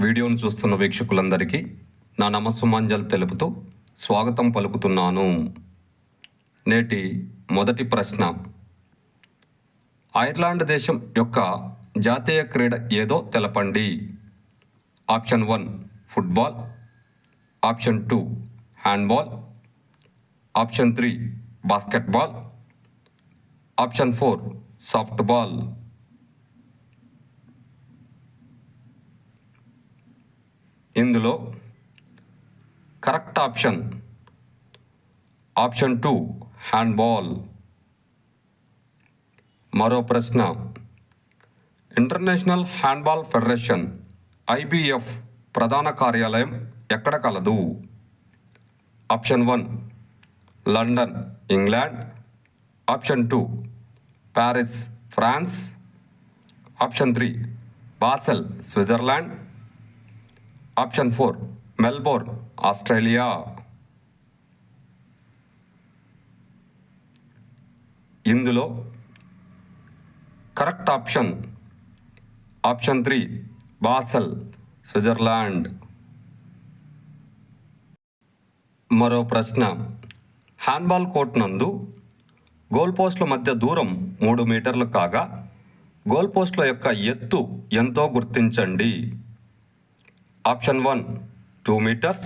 వీడియోను చూస్తున్న వీక్షకులందరికీ నా నమస్సుమాంజల్ తెలుపుతూ స్వాగతం పలుకుతున్నాను. నేటి మొదటి ప్రశ్న, ఐర్లాండ్ దేశం యొక్క జాతీయ క్రీడ ఏదో తెలపండి. Option 1 football, option 2 handball, option 3 basketball, option 4 softball. ఇందులో కరెక్ట్ ఆప్షన్ 2 హ్యాండ్బాల్. మరో ప్రశ్న, ఇంటర్నేషనల్ హ్యాండ్బాల్ ఫెడరేషన్ IBF ప్రధాన కార్యాలయం ఎక్కడ కలదు? Option 1 London, England, option 2 Paris, France, option 3 Basel, Switzerland, option 4 Melbourne, Australia. ఇందులో కరెక్ట్ ఆప్షన్ 3 బాసెల్, స్విట్జర్లాండ్. మరో ప్రశ్న, హ్యాండ్బాల్ కోర్ట్ నందు గోల్ పోస్టుల మధ్య దూరం 3 మీటర్లు కాగా గోల్ పోస్టుల యొక్క ఎత్తు ఎంతో గుర్తించండి. Option 1 2 metres,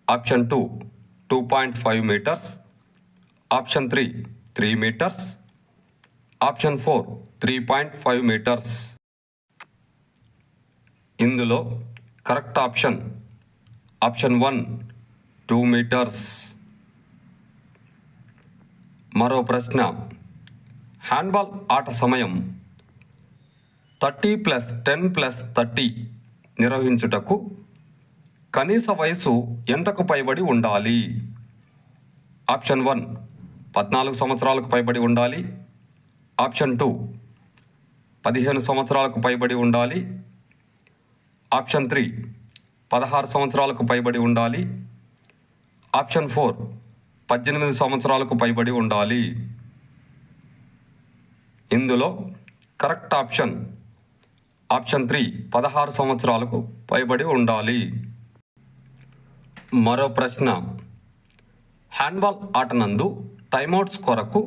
option 2 2.5 metres, option 3 3 metres, option 4 3.5 metres. ఇందులో కరెక్ట్ ఆప్షన్ 1 2 మీటర్స్. మరో ప్రశ్న, హ్యాండ్బాల్ ఆట సమయం 30+10+30 నిర్వహించుటకు కనీస వయసు ఎంతకు పైబడి ఉండాలి? ఆప్షన్ 1 14 సంవత్సరాలకు పైబడి ఉండాలి, ఆప్షన్ 2 15 సంవత్సరాలకు పైబడి ఉండాలి, ఆప్షన్ 3 16 సంవత్సరాలకు పైబడి ఉండాలి, ఆప్షన్ 4 18 సంవత్సరాలకు పైబడి ఉండాలి. ఇందులో కరెక్ట్ ఆప్షన్ 3 16 సంవత్సరాలకు పైబడి ఉండాలి. మరో ప్రశ్న, హ్యాండ్బాల్ ఆట నందు టైమౌట్స్ కొరకు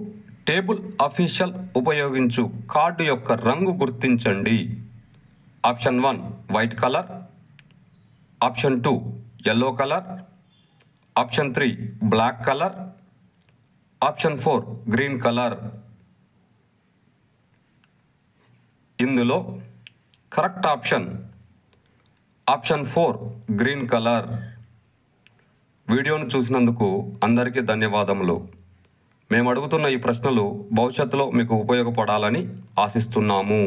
టేబుల్ అఫీషియల్ ఉపయోగించు కార్డు యొక్క రంగు గుర్తించండి. Option 1 white colour, option 2 yellow colour, option 3 black colour, option 4 green colour. ఇందులో కరెక్ట్ ఆప్షన్ 4 గ్రీన్ కలర్. వీడియోను చూసినందుకు అందరికీ ధన్యవాదములు. మేము అడుగుతున్న ఈ ప్రశ్నలు భవిష్యత్తులో మీకు ఉపయోగపడాలని ఆశిస్తున్నాము.